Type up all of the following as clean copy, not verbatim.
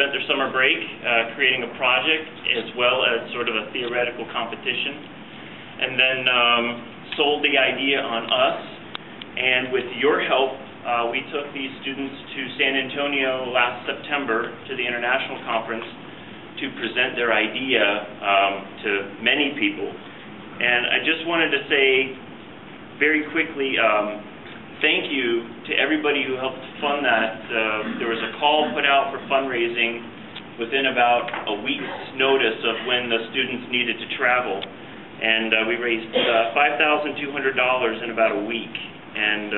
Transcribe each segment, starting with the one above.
spent their summer break creating a project as well as sort of a theoretical competition, and then sold the idea on us. And with your help, we took these students to San Antonio last September to the international conference to present their idea to many people. And I just wanted to say very quickly, thank you to everybody who helped fund that. There was a call put out for fundraising within about a week's notice of when the students needed to travel. And we raised $5,200 in about a week. And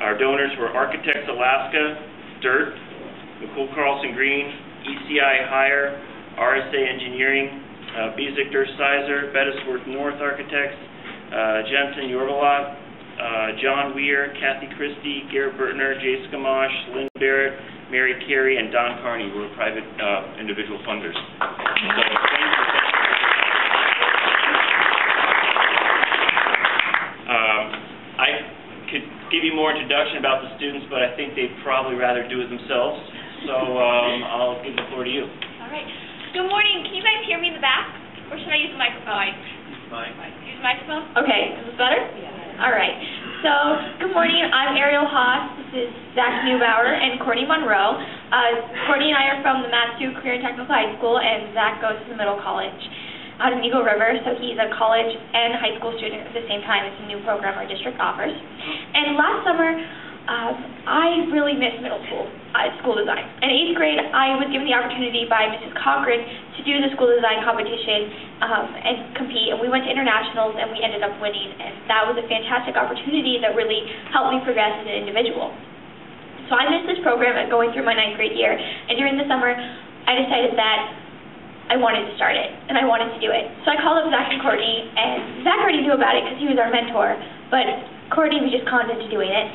our donors were Architects Alaska, DIRT, Nicole Carlson Green, ECI Hire, RSA Engineering, Bezek Sizer, Bettisworth North Architects, Jensen Yorvelot, John Weir, Kathy Christie, Garrett Burtner, Jay Skamash, Lynn Barrett, Mary Carey, and Don Carney, who are private individual funders. So, thank you. I could give you more introduction about the students, but I think they'd probably rather do it themselves. So I'll give the floor to you. All right. Good morning. Can you guys hear me in the back? Or should I use the microphone? Use the microphone? Okay. Is this better? Yeah. All right. So, good morning. I'm Ariel Hasse. This is Zachary Neubauer and Courtney Monroe. Courtney and I are from the Matsu Career and Technical High School, and Zach goes to the middle college out in Eagle River, so he's a college and high school student at the same time. It's a new program our district offers. And last summer, I really missed middle school design. In 8th grade, I was given the opportunity by Mrs. Cochran to do the school design competition and compete, and we went to internationals and we ended up winning, and that was a fantastic opportunity that really helped me progress as an individual. So I missed this program going through my 9th grade year, and during the summer, I decided that I wanted to start it, and I wanted to do it. So I called up Zach and Courtney, and Zach already knew about it because he was our mentor, but Courtney was just conned into doing it.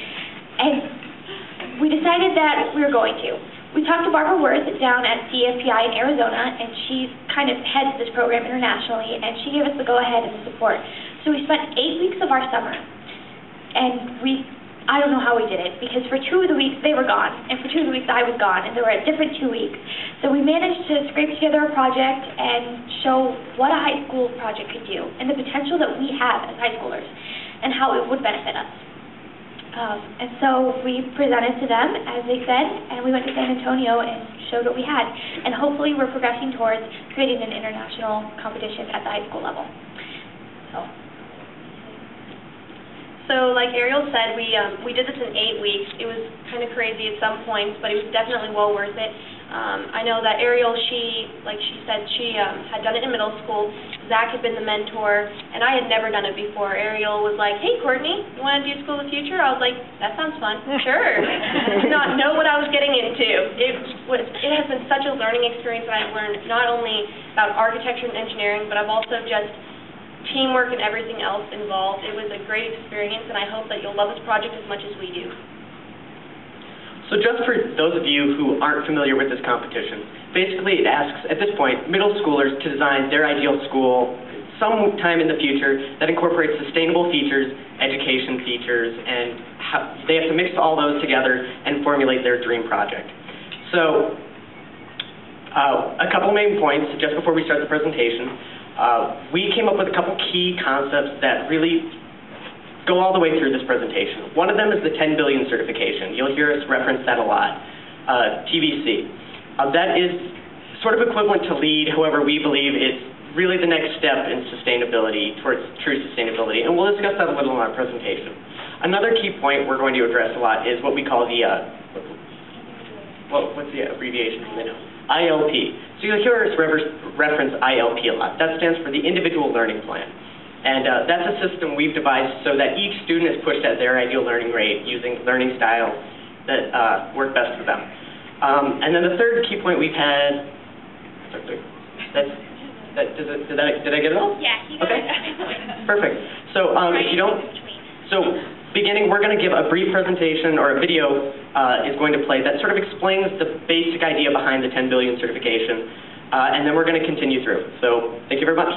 And we decided that we were going to. We talked to Barbara Worth down at CEFPI in Arizona, and she kind of heads this program internationally, and she gave us the go-ahead and the support. So we spent 8 weeks of our summer, and I don't know how we did it, because for 2 of the weeks they were gone, and for 2 of the weeks I was gone, and they were at different 2 weeks. So we managed to scrape together a project and show what a high school project could do, and the potential that we have as high schoolers, and how it would benefit us. And so we presented to them, as they said, and we went to San Antonio and showed what we had. And hopefully we're progressing towards creating an international competition at the high school level. So like Ariel said, we did this in 8 weeks. It was kind of crazy at some points, but it was definitely well worth it. I know that Ariel, like she said, she had done it in middle school. Zach had been the mentor, and I had never done it before. Ariel was like, "Hey, Courtney, you want to do School of the Future?" I was like, "That sounds fun." Sure. I did not know what I was getting into. It has been such a learning experience that I've learned not only about architecture and engineering, but I've also just teamwork and everything else involved. It was a great experience, and I hope that you'll love this project as much as we do. So just for those of you who aren't familiar with this competition, basically it asks, at this point, middle schoolers to design their ideal school sometime in the future that incorporates sustainable features, education features, and they have to mix all those together and formulate their dream project. So a couple main points just before we start the presentation. We came up with a couple key concepts that really go all the way through this presentation. One of them is the 10 billion certification. You'll hear us reference that a lot, TBC. That is sort of equivalent to LEED, however we believe it's really the next step in sustainability, towards true sustainability, and we'll discuss that a little in our presentation. Another key point we're going to address a lot is what we call the, what's the abbreviation? ILP. So you'll hear us reference ILP a lot. That stands for the Individual Learning Plan. And that's a system we've devised so that each student is pushed at their ideal learning rate using learning styles that work best for them. And then the third key point we've had, did I get it all? Yeah, you got okay. it. Perfect. So if you don't, beginning, we're going to give a brief presentation, or a video is going to play that sort of explains the basic idea behind the 10 billion certification, and then we're going to continue through. So thank you very much.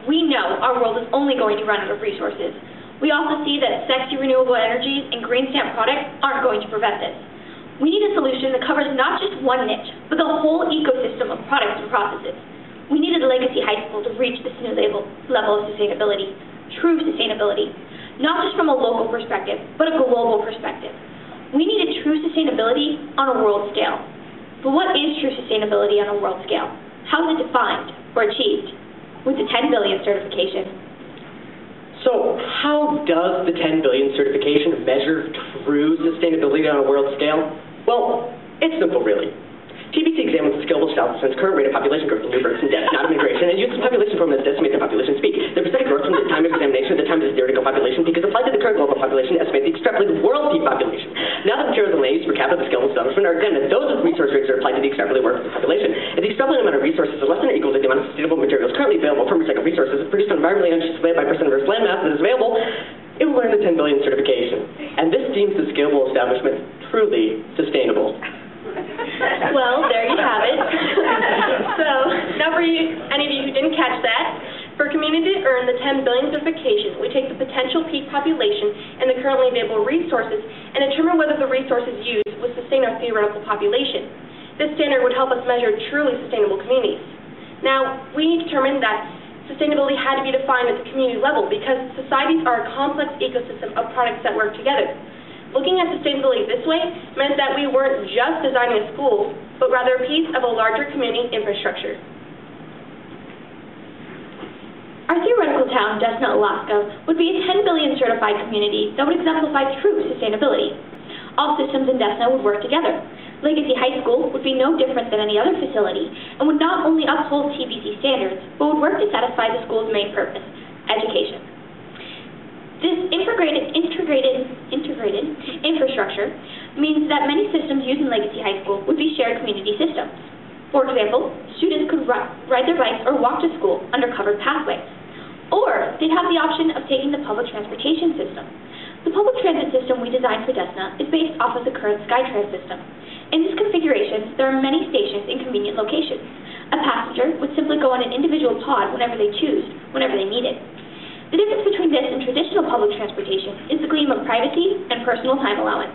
We know our world is only going to run out of resources. We also see that sexy renewable energies and green stamp products aren't going to prevent this. We need a solution that covers not just one niche, but the whole ecosystem of products and processes. We needed a legacy high school to reach this new level of sustainability, true sustainability, not just from a local perspective, but a global perspective. We needed true sustainability on a world scale. But what is true sustainability on a world scale? How is it defined or achieved? With the 10 billion certification. So how does the 10 billion certification measure true sustainability on a world scale? Well, it's simple, really. TBC examines the scalable establishment's current rate of population growth in new births and deaths, not of migration, and uses population formulas to estimate the population peak. The percentage growth from the time of examination to the time of the theoretical population peak is applied to the current global population to estimate the extrapolated world peak population. Now that materials and land use per capita of the scalable establishment are examined, those resource rates are applied to the extrapolated world peak population. If the extrapolated amount of resources is less than or equal to the amount of sustainable materials currently available from recycled resources produced on environmentally unsustainable by percent of Earth's land mass that is available, it will earn the 10 billion certification. And this deems the scalable establishment truly sustainable. Well, there you have it. So, now for any of you who didn't catch that, for a community to earn the 10 billion certification, we take the potential peak population and the currently available resources and determine whether the resources used would sustain our theoretical population. This standard would help us measure truly sustainable communities. Now, we determined that sustainability had to be defined at the community level because societies are a complex ecosystem of products that work together. Looking at sustainability this way meant that we weren't just designing a school, but rather a piece of a larger community infrastructure. Our theoretical town, Desna, Alaska, would be a 10 billion certified community that would exemplify true sustainability. All systems in Desna would work together. Legacy High School would be no different than any other facility and would not only uphold TBC standards, but would work to satisfy the school's main purpose, education. This integrated infrastructure means that many systems used in Legacy High School would be shared community systems. For example, students could ride their bikes or walk to school under covered pathways. Or they'd have the option of taking the public transportation system. The public transit system we designed for Desna is based off of the current SkyTrans system. In this configuration, there are many stations in convenient locations. A passenger would simply go on an individual pod whenever they choose, whenever they need it. The difference between this and traditional public transportation is the gleam of privacy and personal time allowance.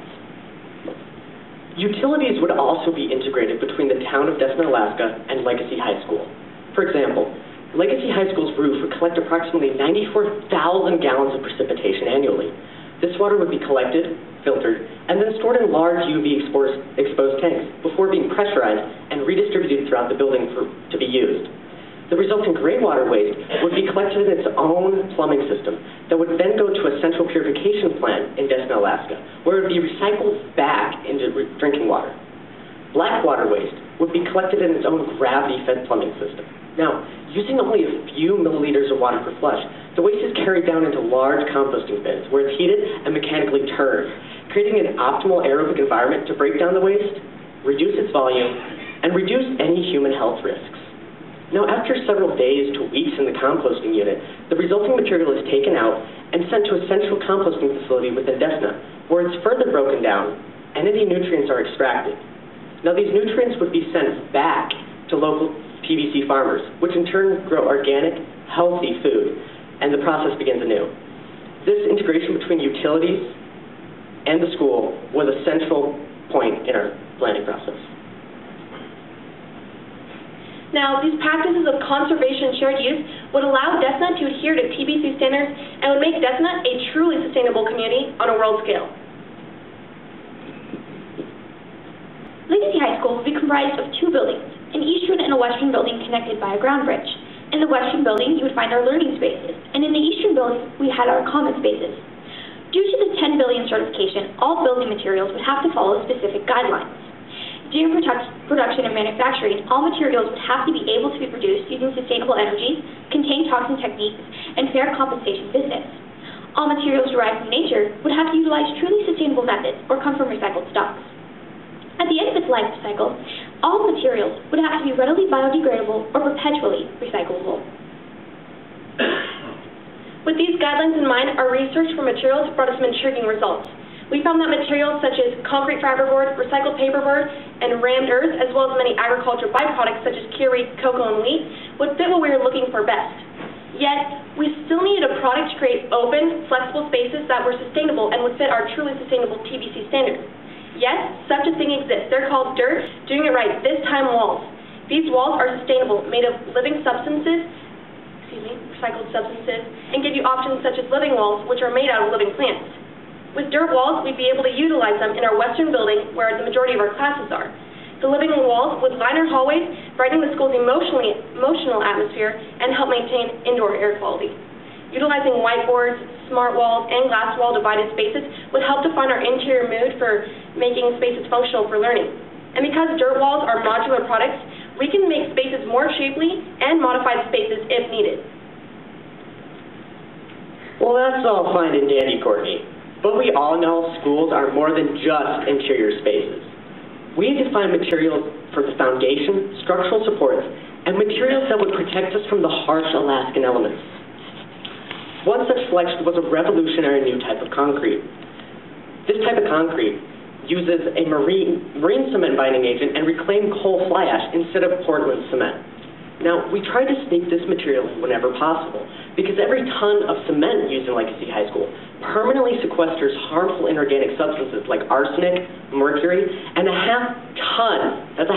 Utilities would also be integrated between the town of Desna, Alaska and Legacy High School. For example, Legacy High School's roof would collect approximately 94,000 gallons of precipitation annually. This water would be collected, filtered, and then stored in large UV-exposed tanks before being pressurized and redistributed throughout the building to be used. The resulting gray water waste would be collected in its own plumbing system that would then go to a central purification plant in Desna, Alaska, where it would be recycled back into drinking water. Black water waste would be collected in its own gravity-fed plumbing system. Now, using only a few milliliters of water per flush, the waste is carried down into large composting bins where it's heated and mechanically turned, creating an optimal aerobic environment to break down the waste, reduce its volume, and reduce any human health risks. Now, after several days to weeks in the composting unit, the resulting material is taken out and sent to a central composting facility within Desna, where it's further broken down and any nutrients are extracted. Now, these nutrients would be sent back to local TBC farmers, which in turn grow organic, healthy food, and the process begins anew. This integration between utilities and the school was a central point in our planning process. Now, these practices of conservation and shared use would allow Desna to adhere to TBC standards and would make Desna a truly sustainable community on a world scale. Legacy High School would be comprised of two buildings, an eastern and a western building connected by a ground bridge. In the western building, you would find our learning spaces, and in the eastern building, we had our common spaces. Due to the 10 billion certification, all building materials would have to follow specific guidelines. During production and manufacturing, all materials would have to be able to be produced using sustainable energies, contain toxin techniques, and fair compensation business. All materials derived from nature would have to utilize truly sustainable methods or come from recycled stocks. At the end of its life cycle, all materials would have to be readily biodegradable or perpetually recyclable. With these guidelines in mind, our research for materials brought us some intriguing results. We found that materials such as concrete fiberboard, recycled paperboard, and rammed earth, as well as many agricultural byproducts such as cured cocoa and wheat, would fit what we were looking for best. Yet, we still needed a product to create open, flexible spaces that were sustainable and would fit our truly sustainable TBC standards. Yes, such a thing exists. They're called dirt, doing it right, this time walls. These walls are sustainable, made of living substances, recycled substances, and give you options such as living walls, which are made out of living plants. With dirt walls, we'd be able to utilize them in our western building where the majority of our classes are. The living walls would line our hallways, brighten the school's emotional atmosphere, and help maintain indoor air quality. Utilizing whiteboards, smart walls, and glass wall divided spaces would help define our interior mood for making spaces functional for learning. And because dirt walls are modular products, we can make spaces more shapely and modify the spaces if needed. Well, that's all fine and dandy, Courtney. But we all know schools are more than just interior spaces. We need to find materials for the foundation, structural supports, and materials that would protect us from the harsh Alaskan elements. One such selection was a revolutionary new type of concrete. This type of concrete uses a marine cement binding agent and reclaimed coal fly ash instead of Portland cement. Now, we try to sneak this material in whenever possible, because every ton of cement used in Legacy High School permanently sequesters harmful inorganic substances like arsenic, mercury, and a half ton of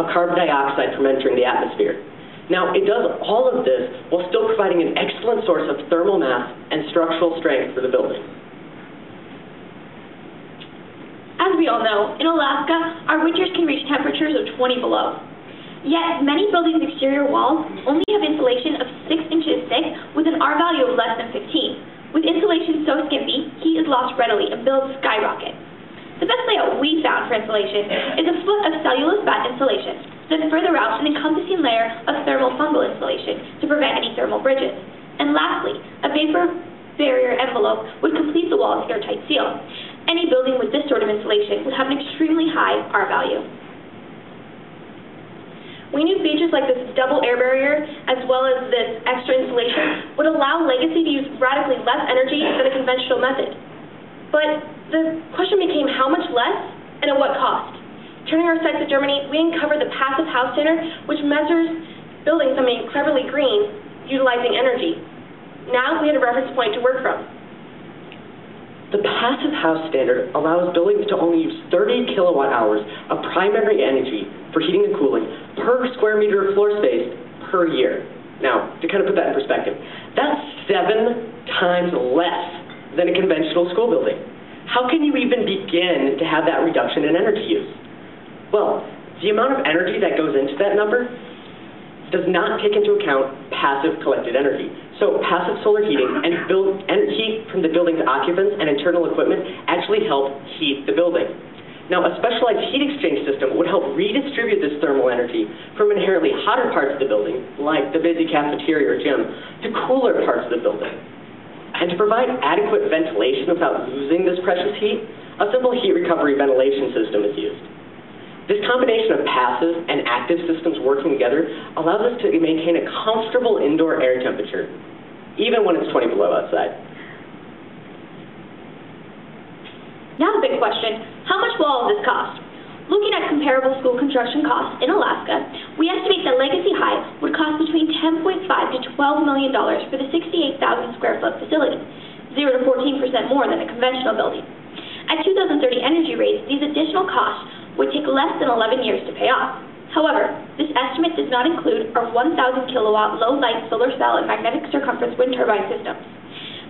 carbon dioxide from entering the atmosphere. Now, it does all of this while still providing an excellent source of thermal mass and structural strength for the building. As we all know, in Alaska, our winters can reach temperatures of 20 below. Yet, many buildings' exterior walls only have insulation of 6 inches thick with an R value of less than 15. With insulation so skimpy, heat is lost readily and builds skyrocket. The best layout we found for insulation is a foot of cellulose batt insulation, then further out an encompassing layer of thermal fungal insulation to prevent any thermal bridges. And lastly, a vapor barrier envelope would complete the wall's airtight seal. Any building with this sort of insulation would have an extremely high R value. We knew features like this double air barrier, as well as this extra insulation, would allow Legacy to use radically less energy than a conventional method. But the question became how much less and at what cost? Turning our sights to Germany, we uncovered the Passive House Standard, which measures buildings on being cleverly green, utilizing energy. Now we had a reference point to work from. The Passive House Standard allows buildings to only use 30 kilowatt hours of primary energy for heating and cooling per square meter of floor space per year. Now, to kind of put that in perspective, that's 7 times less than a conventional school building. How can you even begin to have that reduction in energy use? Well, the amount of energy that goes into that number does not take into account passive collected energy. So passive solar heating and heat from the building's occupants and internal equipment actually help heat the building. Now, a specialized heat exchange system would help redistribute this thermal energy from inherently hotter parts of the building, like the busy cafeteria or gym, to cooler parts of the building. And to provide adequate ventilation without losing this precious heat, a simple heat recovery ventilation system is used. This combination of passive and active systems working together allows us to maintain a comfortable indoor air temperature, even when it's 20 below outside. Now the big question, how much will all of this cost? Looking at comparable school construction costs in Alaska, we estimate that Legacy High would cost between $10.5 to $12 million for the 68,000 square foot facility, 0 to 14% more than a conventional building. At 2030 energy rates, these additional costs would take less than 11 years to pay off. However, this estimate does not include our 1,000 kilowatt low-light solar cell and magnetic circumference wind turbine systems.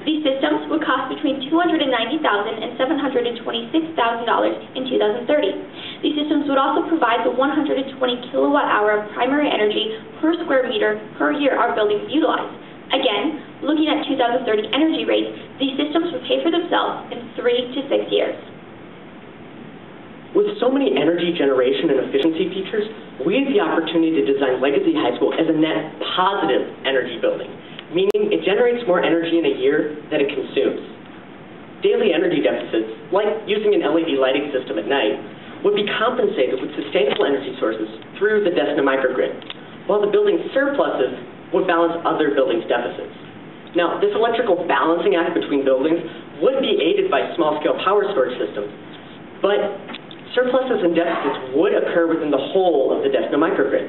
These systems would cost between $290,000 and $726,000 in 2030. These systems would also provide the 120 kilowatt hour of primary energy per square meter per year our buildings utilize. Again, looking at 2030 energy rates, These systems would pay for themselves in 3 to 6 years. With so many energy generation and efficiency features, we have the opportunity to design Legacy High School as a net positive energy building, meaning it generates more energy in a year than it consumes. Daily energy deficits, like using an LED lighting system at night, would be compensated with sustainable energy sources through the Desna microgrid, while the building's surpluses would balance other buildings' deficits. Now, this electrical balancing act between buildings would be aided by small-scale power storage systems, but surpluses and deficits would occur within the whole of the Desna microgrid.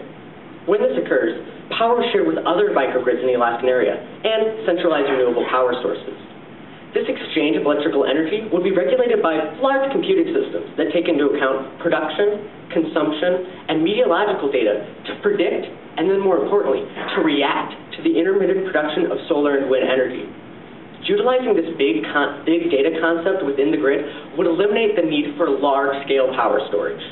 When this occurs, power is shared with other microgrids in the Alaskan area and centralized renewable power sources. This exchange of electrical energy would be regulated by large computing systems that take into account production, consumption, and meteorological data to predict, and then more importantly, to react to the intermittent production of solar and wind energy. Utilizing this big data concept within the grid would eliminate the need for large-scale power storage.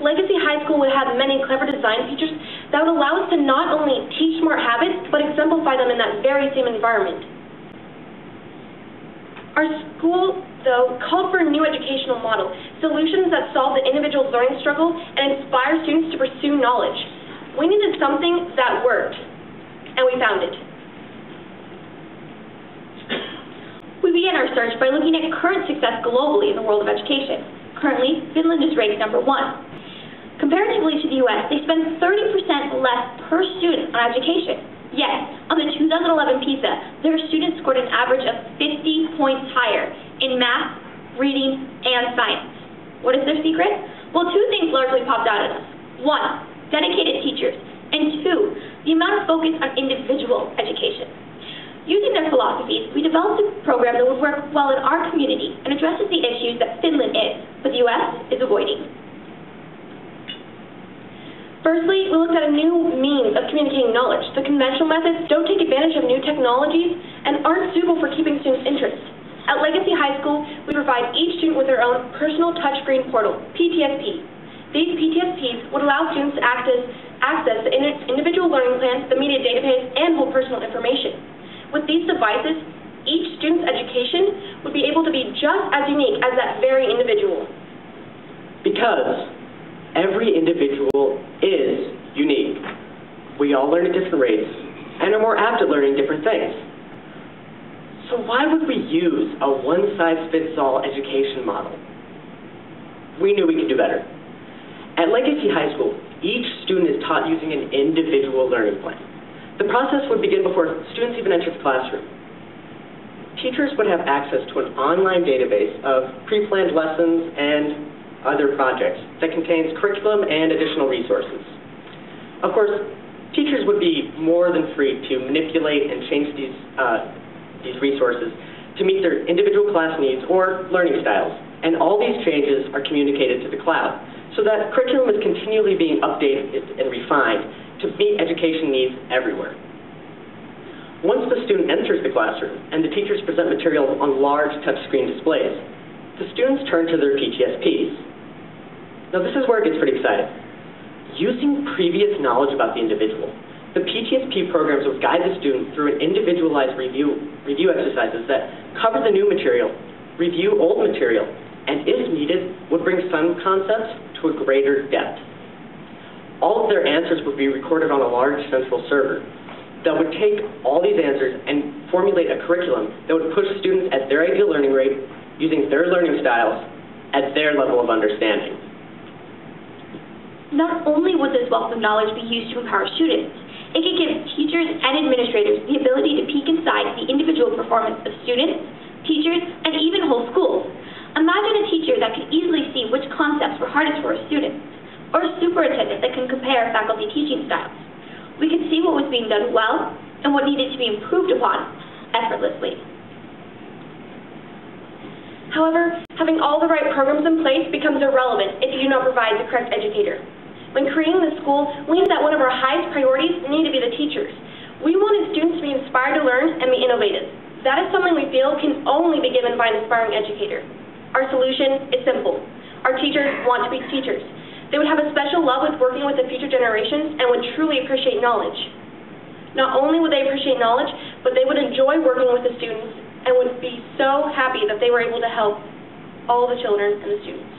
Legacy High School would have many clever design features that would allow us to not only teach smart habits, but exemplify them in that very same environment. Our school, though, called for a new educational model, solutions that solve the individual's learning struggle and inspire students to pursue knowledge. We needed something that worked, and we found it. We began our search by looking at current success globally in the world of education. Currently, Finland is ranked #1. Comparatively to the U.S., they spend 30% less per student on education. Yet, on the 2011 PISA, their students scored an average of 50 points higher in math, reading, and science. What is their secret? Well, 2 things largely popped out at us. 1, dedicated teachers, and 2, the amount of focus on individual education. Using their philosophies, we developed a program that would work well in our community and addresses the issues that Finland is, but the U.S. is avoiding. Firstly, we looked at a new means of communicating knowledge. The conventional methods don't take advantage of new technologies and aren't suitable for keeping students' interest. At Legacy High School, we provide each student with their own personal touchscreen portal, PTSP. These PTSPs would allow students to access the individual learning plans, the media database, and hold personal information. With these devices, each student's education would be able to be just as unique as that very individual. Because every individual is unique. We all learn at different rates and are more apt at learning different things. So why would we use a one-size-fits-all education model? We knew we could do better. At Legacy High School, each student is taught using an individual learning plan. The process would begin before students even enter the classroom. Teachers would have access to an online database of pre-planned lessons and other projects that contains curriculum and additional resources. Of course, teachers would be more than free to manipulate and change these resources to meet their individual class needs or learning styles, and all these changes are communicated to the cloud, so that curriculum is continually being updated and refined to meet education needs everywhere. Once the student enters the classroom and the teachers present material on large touchscreen displays, the students turn to their PTSPs. Now this is where it gets pretty exciting. Using previous knowledge about the individual, the PTSP programs would guide the student through an individualized review exercises that cover the new material, review old material, and if needed, would bring some concepts to a greater depth. All of their answers would be recorded on a large central server that would take all these answers and formulate a curriculum that would push students at their ideal learning rate, using their learning styles, at their level of understanding. Not only would this wealth of knowledge be used to empower students, it could give teachers and administrators the ability to peek inside the individual performance of students, teachers, and even whole schools. Imagine a teacher that could easily see which concepts were hardest for a student, or a superintendent that can compare faculty teaching styles. We could see what was being done well and what needed to be improved upon effortlessly. However, having all the right programs in place becomes irrelevant if you do not provide the correct educator. When creating the school, we knew that one of our highest priorities needed to be the teachers. We wanted students to be inspired to learn and be innovative. That is something we feel can only be given by an inspiring educator. Our solution is simple. Our teachers want to be teachers. They would have a special love with working with the future generations and would truly appreciate knowledge. Not only would they appreciate knowledge, but but they would enjoy working with the students and would be so happy that they were able to help all the children and the students.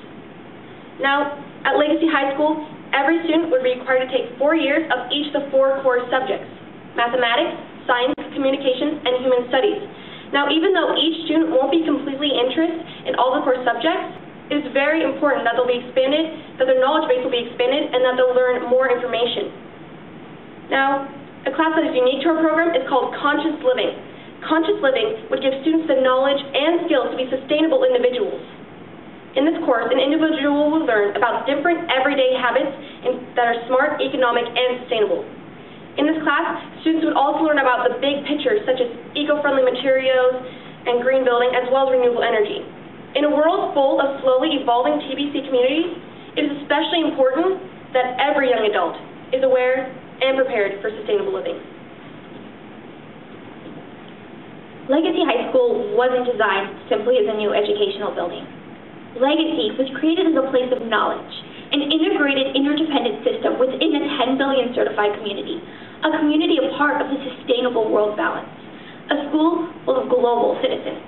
Now, at Legacy High School, every student would be required to take 4 years of each of the 4 core subjects: mathematics, science, communications, and human studies. Now, even though each student won't be completely interested in all the core subjects, it is very important that they'll be expanded, that their knowledge base will be expanded, and that they'll learn more information. Now, a class that is unique to our program is called Conscious Living. Conscious Living would give students the knowledge and skills to be sustainable individuals. In this course, an individual will learn about different everyday habits that are smart, economic, and sustainable. In this class, students would also learn about the big picture, such as eco-friendly materials and green building, as well as renewable energy. In a world full of slowly evolving TBC communities, it is especially important that every young adult is aware and prepared for sustainable living. Legacy High School wasn't designed simply as a new educational building. Legacy was created as a place of knowledge, an integrated, interdependent system within a 10 billion certified community, a community a part of the sustainable world balance, a school full of global citizens.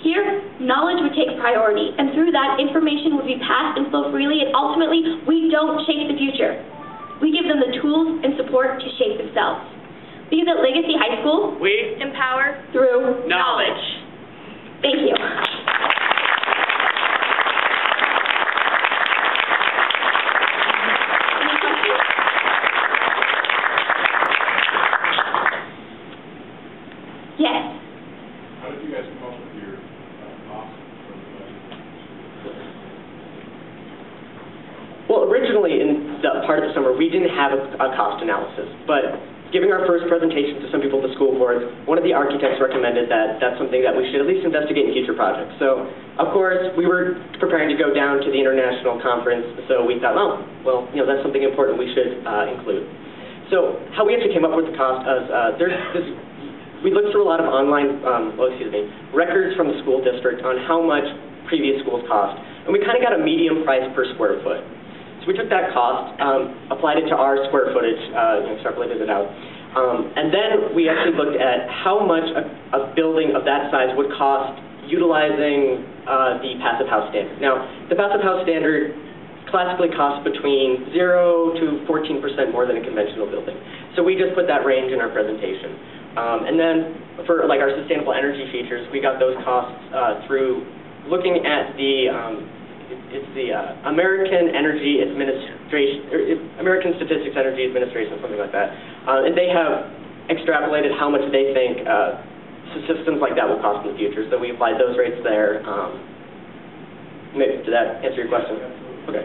Here, knowledge would take priority, and through that, information would be passed and flow freely, and ultimately, we don't shape the future. We give them the tools and support to shape themselves. Because at Legacy High School, we empower through knowledge. Thank you. Any questions? Yes. How did you guys come up with your cost for the budget? Well, originally in the part of the summer, we didn't have a cost analysis, but giving our first presentation to some people at the school board, one of the architects recommended that that's something that we should at least investigate in future projects. So, of course, we were preparing to go down to the international conference, so we thought, oh, well, that's something important we should include. So, how we actually came up with the cost is we looked through a lot of online, records from the school district on how much previous schools cost, and we kind of got a medium price per square foot. So we took that cost, applied it to our square footage, extrapolated it out, and then we actually looked at how much a building of that size would cost utilizing the Passive House Standard. Now, the Passive House Standard classically costs between 0 to 14% more than a conventional building. So we just put that range in our presentation. And then for like our sustainable energy features, we got those costs through looking at the American Energy Administration, American Statistics Energy Administration, something like that. And they have extrapolated how much they think systems like that will cost in the future. So we applied those rates there. Did that answer your question? Okay.